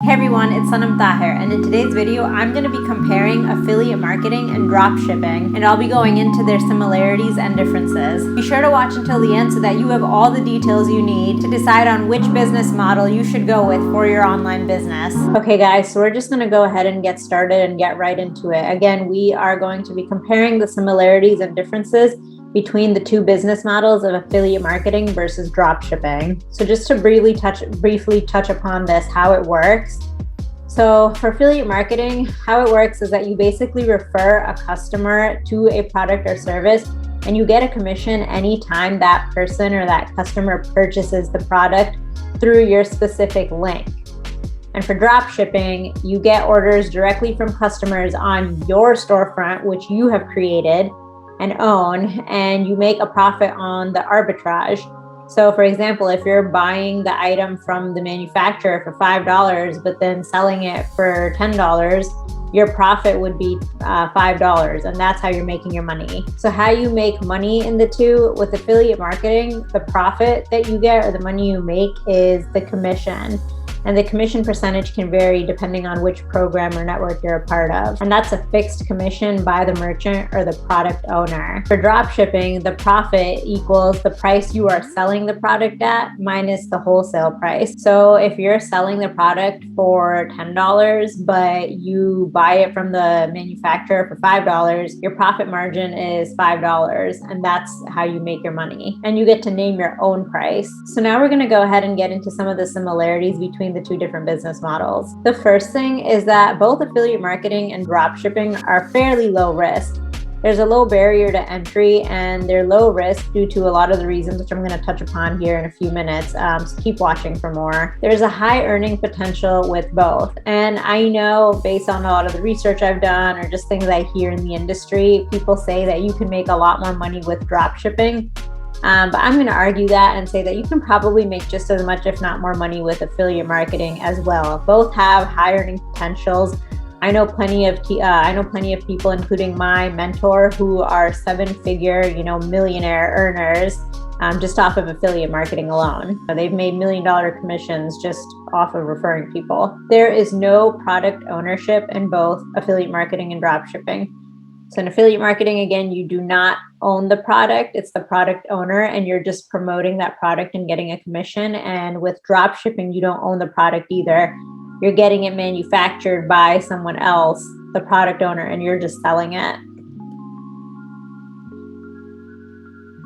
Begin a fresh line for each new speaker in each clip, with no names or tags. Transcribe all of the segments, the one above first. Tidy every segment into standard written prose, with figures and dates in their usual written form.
Hey everyone, it's Sanam Tahir, and in today's video, I'm going to be comparing affiliate marketing and dropshipping, and I'll be going into their similarities and differences. Be sure to watch until the end so that you have all the details you need to decide on which business model you should go with for your online business. Okay guys, so we're just going to go ahead and get started and get right into it. Again, we are going to be comparing the similarities and differences between the two business models of affiliate marketing versus dropshipping. So just to briefly touch upon this, how it works. So for affiliate marketing, how it works is that you basically refer a customer to a product or service, and you get a commission anytime that person or that customer purchases the product through your specific link. And for dropshipping, you get orders directly from customers on your storefront, which you have created and own, and you make a profit on the arbitrage. So for example, if you're buying the item from the manufacturer for $5, but then selling it for $10, your profit would be $5, and that's how you're making your money. So how you make money in the two with affiliate marketing, the profit that you get or the money you make is the commission. And the commission percentage can vary depending on which program or network you're a part of. And that's a fixed commission by the merchant or the product owner. For dropshipping, the profit equals the price you are selling the product at minus the wholesale price. So if you're selling the product for $10, but you buy it from the manufacturer for $5, your profit margin is $5. And that's how you make your money. And you get to name your own price. So now we're going to go ahead and get into some of the similarities between the two different business models. The first thing is that both affiliate marketing and dropshipping are fairly low risk. There's a low barrier to entry, and they're low risk due to a lot of the reasons which I'm going to touch upon here in a few minutes. So keep watching for more. There's a high earning potential with both. And I know based on a lot of the research I've done or just things I hear in the industry, people say that you can make a lot more money with dropshipping. But I'm going to argue that and say that you can probably make just as much, if not more, money with affiliate marketing as well. Both have high earning potentials. I know plenty of people, including my mentor, who are seven-figure, millionaire earners just off of affiliate marketing alone. They've made $1 million commissions just off of referring people. There is no product ownership in both affiliate marketing and dropshipping. So in affiliate marketing, again, you do not own the product. It's the product owner, and you're just promoting that product and getting a commission. And with dropshipping, you don't own the product either. You're getting it manufactured by someone else, the product owner, and you're just selling it.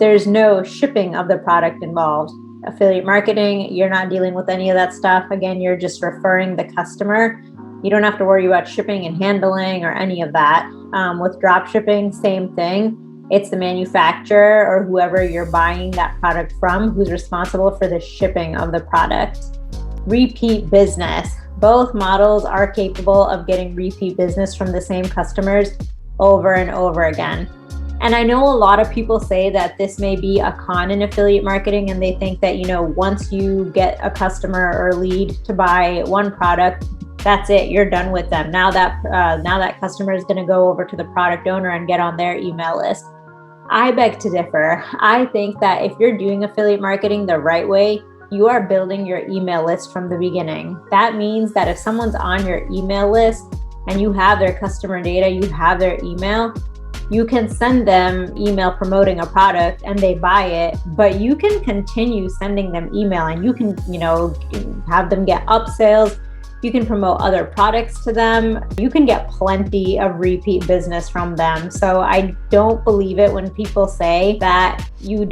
There's no shipping of the product involved. Affiliate marketing, you're not dealing with any of that stuff. Again, you're just referring the customer. You don't have to worry about shipping and handling or any of that. With dropshipping, same thing. It's the manufacturer or whoever you're buying that product from who's responsible for the shipping of the product. Repeat business. Both models are capable of getting repeat business from the same customers over and over again. And I know a lot of people say that this may be a con in affiliate marketing, and they think that, once you get a customer or lead to buy one product, that's it, you're done with them. Now that customer is going to go over to the product owner and get on their email list. I beg to differ. I think that if you're doing affiliate marketing the right way, you are building your email list from the beginning. That means that if someone's on your email list and you have their customer data, you have their email, you can send them email promoting a product and they buy it, but you can continue sending them email, and you can, have them get upsells. You can promote other products to them. You can get plenty of repeat business from them. So I don't believe it when people say that you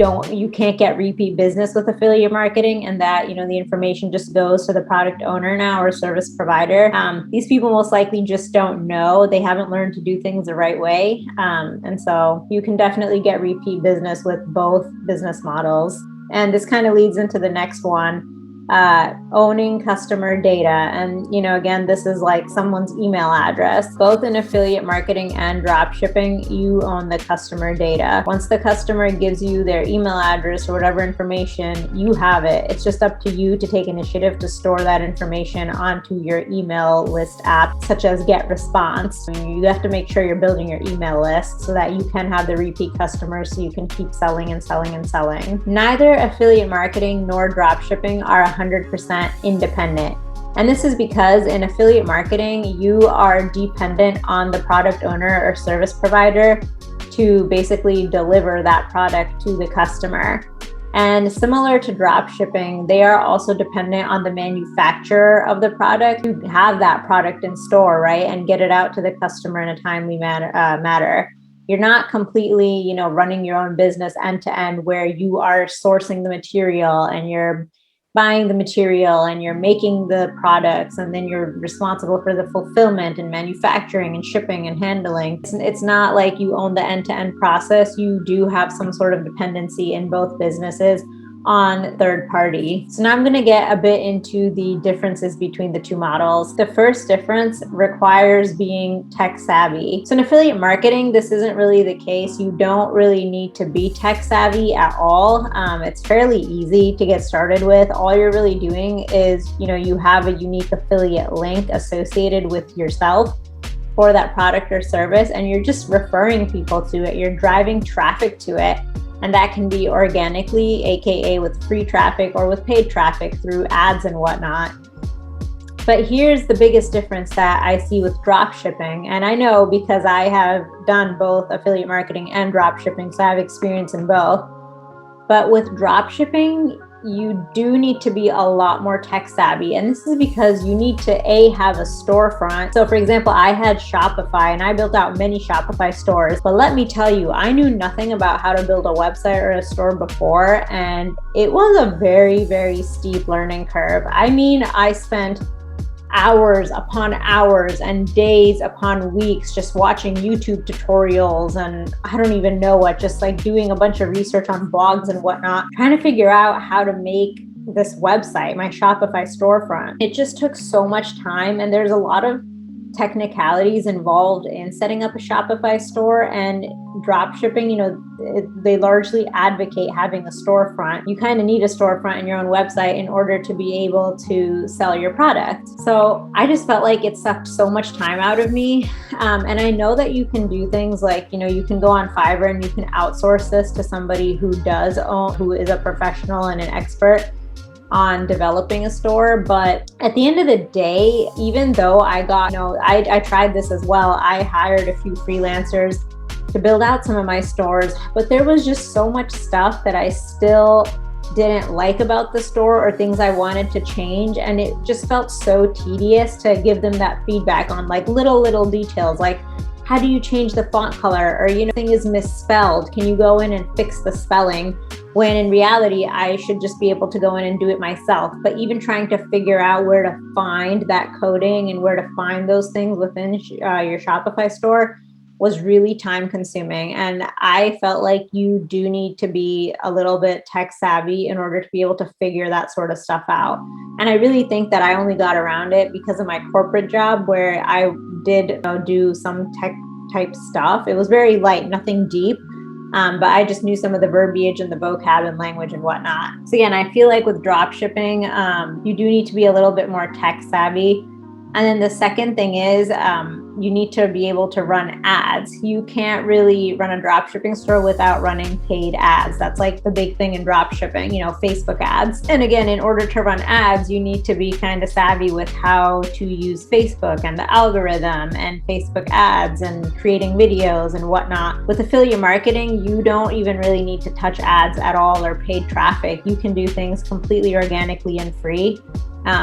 can't get repeat business with affiliate marketing, and that, the information just goes to the product owner now or service provider. These people most likely just don't know. They haven't learned to do things the right way. And so you can definitely get repeat business with both business models. And this kind of leads into the next one. Owning customer data. And, again, this is like someone's email address. Both in affiliate marketing and dropshipping, you own the customer data. Once the customer gives you their email address or whatever information, you have it. It's just up to you to take initiative to store that information onto your email list app, such as GetResponse. You have to make sure you're building your email list so that you can have the repeat customers so you can keep selling and selling and selling. Neither affiliate marketing nor dropshipping are 100% independent. And this is because in affiliate marketing, you are dependent on the product owner or service provider to basically deliver that product to the customer. And similar to drop shipping, they are also dependent on the manufacturer of the product to have that product in store, right? And get it out to the customer in a timely manner. You're not completely, running your own business end to end where you are sourcing the material and you're buying the material and you're making the products, and then you're responsible for the fulfillment and manufacturing and shipping and handling. It's not like you own the end-to-end process. You do have some sort of dependency in both businesses on third party. So now I'm going to get a bit into the differences between the two models. The first difference requires being tech savvy. So in affiliate marketing, this isn't really the case. You don't really need to be tech savvy at all. It's fairly easy to get started with. All you're really doing is, you have a unique affiliate link associated with yourself for that product or service, and you're just referring people to it. You're driving traffic to it. And that can be organically, AKA with free traffic, or with paid traffic through ads and whatnot. But here's the biggest difference that I see with drop shipping. And I know because I have done both affiliate marketing and drop shipping, so I have experience in both. But with drop shipping, you do need to be a lot more tech savvy. And this is because you need to have a storefront. So for example, I had Shopify and I built out many Shopify stores, but let me tell you, I knew nothing about how to build a website or a store before. And it was a very, very steep learning curve. I spent hours upon hours and days upon weeks just watching YouTube tutorials, and I don't even know what, just like doing a bunch of research on blogs and whatnot, trying to figure out how to make this website, my Shopify storefront. It just took so much time, and there's a lot of technicalities involved in setting up a Shopify store. And drop shipping, they largely advocate having a storefront. You kind of need a storefront in your own website in order to be able to sell your product. So I just felt like it sucked so much time out of me. And I know that you can do things like, you can go on Fiverr and you can outsource this to somebody who is a professional and an expert on developing a store. But at the end of the day, even though I tried this as well, I hired a few freelancers to build out some of my stores, but there was just so much stuff that I still didn't like about the store, or things I wanted to change. And it just felt so tedious to give them that feedback on like little details, like how do you change the font color, or thing is misspelled, can you go in and fix the spelling? When in reality, I should just be able to go in and do it myself. But even trying to figure out where to find that coding and where to find those things within your Shopify store was really time consuming. And I felt like you do need to be a little bit tech savvy in order to be able to figure that sort of stuff out. And I really think that I only got around it because of my corporate job, where I did do some tech type stuff. It was very light, nothing deep. But I just knew some of the verbiage and the vocab and language and whatnot. So again, I feel like with drop shipping, you do need to be a little bit more tech savvy. And then the second thing is you need to be able to run ads. You can't really run a drop shipping store without running paid ads. That's like the big thing in drop shipping, Facebook ads. And again, in order to run ads, you need to be kind of savvy with how to use Facebook and the algorithm and Facebook ads and creating videos and whatnot. With affiliate marketing, you don't even really need to touch ads at all or paid traffic. You can do things completely organically and free.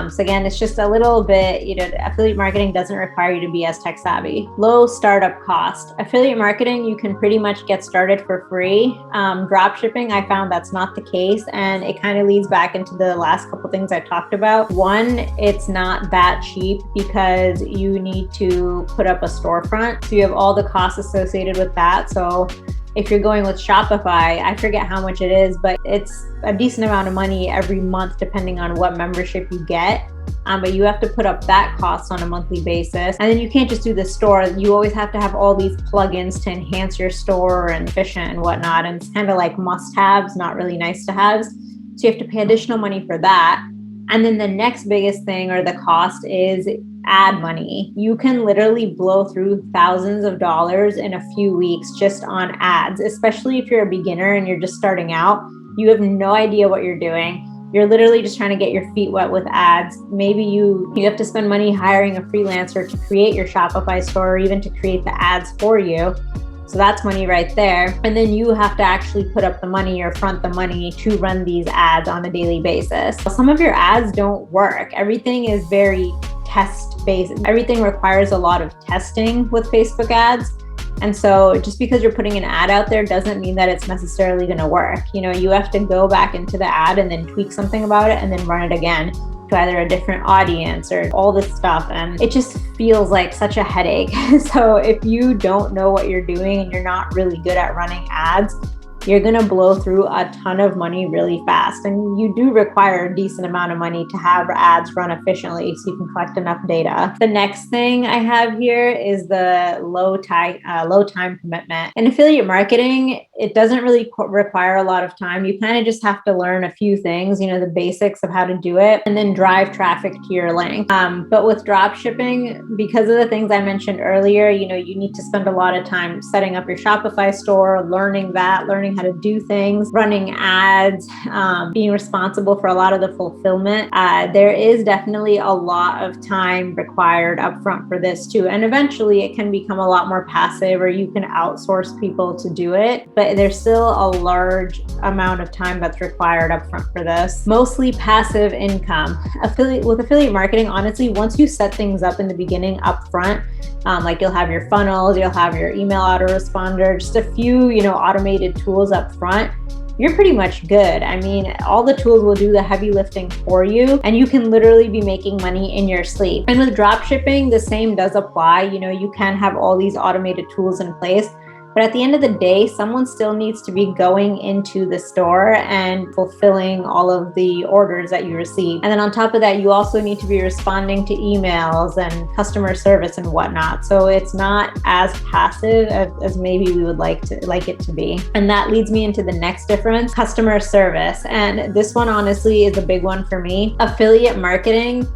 So again, it's just a little bit, affiliate marketing doesn't require you to be as tech savvy. Low startup cost. Affiliate marketing, you can pretty much get started for free. Drop shipping, I found that's not the case. And it kind of leads back into the last couple things I talked about. One, it's not that cheap because you need to put up a storefront. So you have all the costs associated with that. So if you're going with Shopify, I forget how much it is, but it's a decent amount of money every month, depending on what membership you get. But you have to put up that cost on a monthly basis. And then you can't just do the store. You always have to have all these plugins to enhance your store and efficient and whatnot. And it's kind of like must-haves, not really nice-to-haves. So you have to pay additional money for that. And then the next biggest thing, or the cost, is ad money. You can literally blow through thousands of dollars in a few weeks just on ads, especially if you're a beginner and you're just starting out. You have no idea what you're doing. You're literally just trying to get your feet wet with ads. Maybe you have to spend money hiring a freelancer to create your Shopify store or even to create the ads for you. So that's money right there. And then you have to actually put up the money or front the money to run these ads on a daily basis. Some of your ads don't work. Everything is very test-based. Everything requires a lot of testing with Facebook ads. And so just because you're putting an ad out there doesn't mean that it's necessarily going to work. You have to go back into the ad and then tweak something about it and then run it again to either a different audience or all this stuff. And it just feels like such a headache. So if you don't know what you're doing and you're not really good at running ads, you're going to blow through a ton of money really fast. And you do require a decent amount of money to have ads run efficiently so you can collect enough data. The next thing I have here is the low time commitment. In affiliate marketing, it doesn't really require a lot of time. You kind of just have to learn a few things, the basics of how to do it, and then drive traffic to your link. But with drop shipping, because of the things I mentioned earlier, you need to spend a lot of time setting up your Shopify store, learning how to do things, running ads, being responsible for a lot of the fulfillment. There is definitely a lot of time required upfront for this too. And eventually it can become a lot more passive, or you can outsource people to do it, but there's still a large amount of time that's required upfront for this. Mostly passive income. With affiliate marketing, honestly, once you set things up in the beginning upfront, like you'll have your funnels, you'll have your email autoresponder, just a few, automated tools up front, you're pretty much good. I mean, all the tools will do the heavy lifting for you, and you can literally be making money in your sleep. And with drop shipping, the same does apply. You can have all these automated tools in place, but at the end of the day, someone still needs to be going into the store and fulfilling all of the orders that you receive. And then on top of that, you also need to be responding to emails and customer service and whatnot. So it's not as passive as maybe we would like it to be. And that leads me into the next difference, customer service. And this one honestly is a big one for me. Affiliate marketing,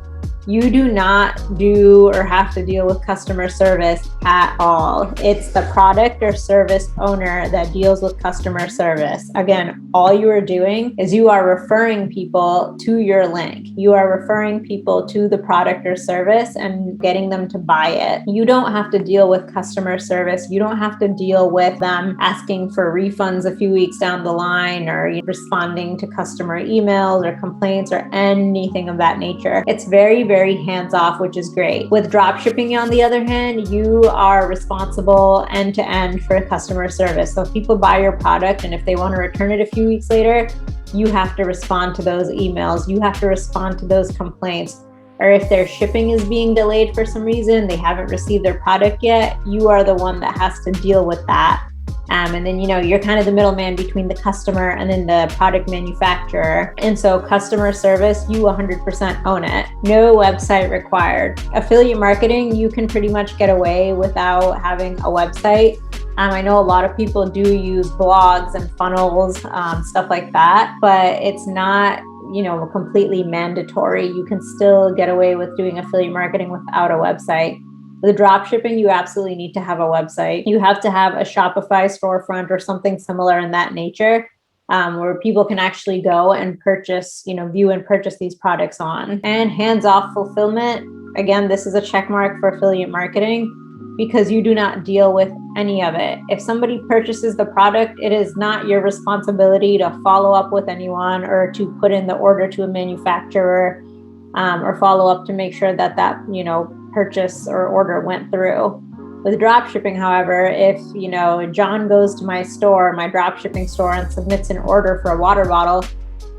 you do not do or have to deal with customer service at all. It's the product or service owner that deals with customer service. Again, all you are doing is you are referring people to your link. You are referring people to the product or service and getting them to buy it. You don't have to deal with customer service. You don't have to deal with them asking for refunds a few weeks down the line, or responding to customer emails or complaints or anything of that nature. It's very, very hands-off, which is great. With dropshipping, on the other hand, you are responsible end-to-end for customer service. So if people buy your product and if they want to return it a few weeks later, you have to respond to those emails. You have to respond to those complaints. Or if their shipping is being delayed for some reason, they haven't received their product yet, you are the one that has to deal with that. And then, you're kind of the middleman between the customer and then the product manufacturer. And so customer service, you 100% own it. No website required. Affiliate marketing, you can pretty much get away without having a website. I know a lot of people do use blogs and funnels, stuff like that, but it's not completely mandatory. You can still get away with doing affiliate marketing without a website. With dropshipping, you absolutely need to have a website. You have to have a Shopify storefront or something similar in that nature, where people can actually go and purchase, view and purchase these products on. And hands-off fulfillment, again, this is a check mark for affiliate marketing because you do not deal with any of it. If somebody purchases the product, it is not your responsibility to follow up with anyone or to put in the order to a manufacturer, or follow up to make sure that purchase or order went through. With dropshipping, however, if John goes to my store, my dropshipping store, and submits an order for a water bottle,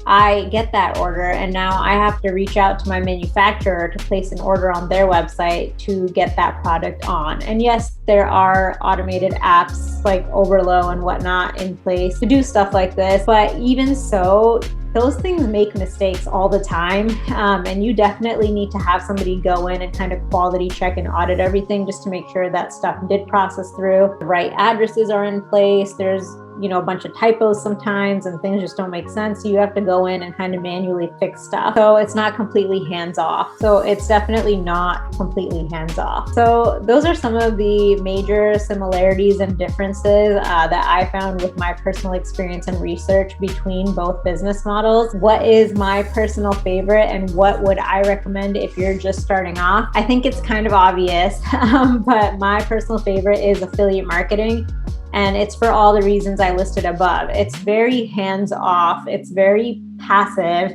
I get that order, and now I have to reach out to my manufacturer to place an order on their website to get that product on. And yes, there are automated apps like Overlow and whatnot in place to do stuff like this, but even so, those things make mistakes all the time, and you definitely need to have somebody go in and kind of quality check and audit everything just to make sure that stuff did process through. The right addresses are in place. There's a bunch of typos sometimes and things just don't make sense. You have to go in and kind of manually fix stuff. So it's not completely hands-off. So it's definitely not completely hands-off. So those are some of the major similarities and differences that I found with my personal experience and research between both business models. What is my personal favorite and what would I recommend if you're just starting off? I think it's kind of obvious, but my personal favorite is affiliate marketing. And it's for all the reasons I listed above. It's very hands-off. It's very passive.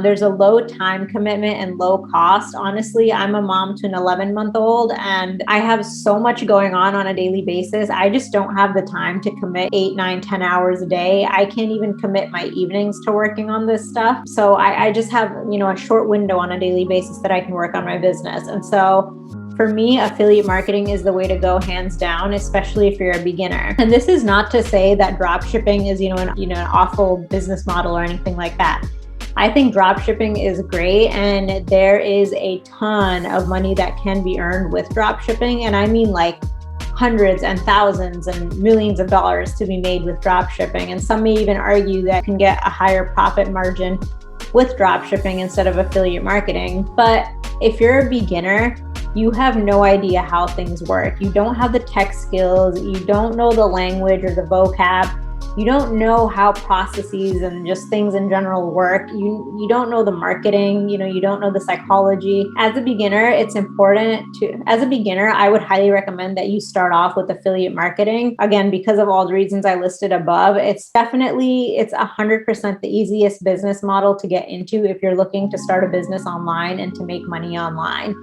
There's a low time commitment and low cost. Honestly, I'm a mom to an 11-month-old and I have so much going on a daily basis. I just don't have the time to commit 8, 9, 10 hours a day. I can't even commit my evenings to working on this stuff. So I just have, a short window on a daily basis that I can work on my business. And so for me, affiliate marketing is the way to go, hands down, especially if you're a beginner. And this is not to say that dropshipping is, an awful business model or anything like that. I think dropshipping is great, and there is a ton of money that can be earned with dropshipping. And I mean like hundreds and thousands and millions of dollars to be made with dropshipping. And some may even argue that can get a higher profit margin with dropshipping instead of affiliate marketing. But if you're a beginner, you have no idea how things work. You don't have the tech skills. You don't know the language or the vocab. You don't know how processes and just things in general work. You don't know the marketing, you don't know the psychology. As a beginner, I would highly recommend that you start off with affiliate marketing. Again, because of all the reasons I listed above, it's 100% the easiest business model to get into if you're looking to start a business online and to make money online.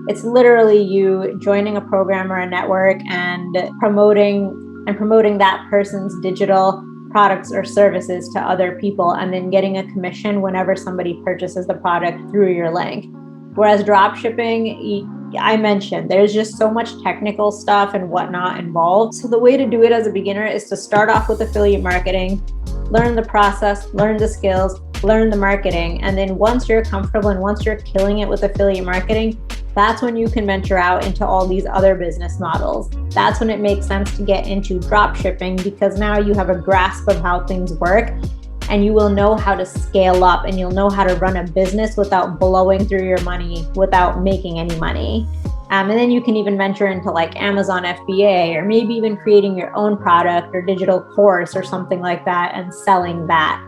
It's literally you joining a program or a network and promoting that person's digital products or services to other people, and then getting a commission whenever somebody purchases the product through your link. Whereas dropshipping, I mentioned, there's just so much technical stuff and whatnot involved. So the way to do it as a beginner is to start off with affiliate marketing, learn the process, learn the skills, learn the marketing. And then once you're comfortable and once you're killing it with affiliate marketing, that's when you can venture out into all these other business models. That's when it makes sense to get into dropshipping, because now you have a grasp of how things work and you will know how to scale up and you'll know how to run a business without blowing through your money, without making any money. And then you can even venture into like Amazon FBA, or maybe even creating your own product or digital course or something like that and selling that.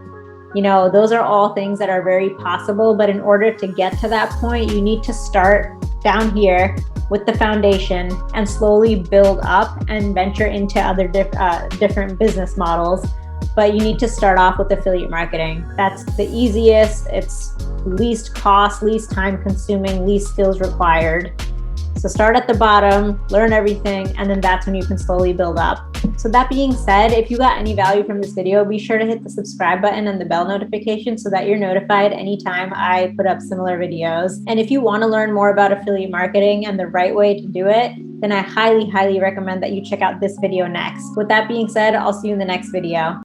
Those are all things that are very possible. But in order to get to that point, you need to start down here with the foundation and slowly build up and venture into other different business models. But you need to start off with affiliate marketing. That's the easiest. It's least cost, least time consuming, least skills required. So start at the bottom, learn everything, and then that's when you can slowly build up. So that being said, if you got any value from this video, be sure to hit the subscribe button and the bell notification so that you're notified anytime I put up similar videos. And if you want to learn more about affiliate marketing and the right way to do it, then I highly, highly recommend that you check out this video next. With that being said, I'll see you in the next video.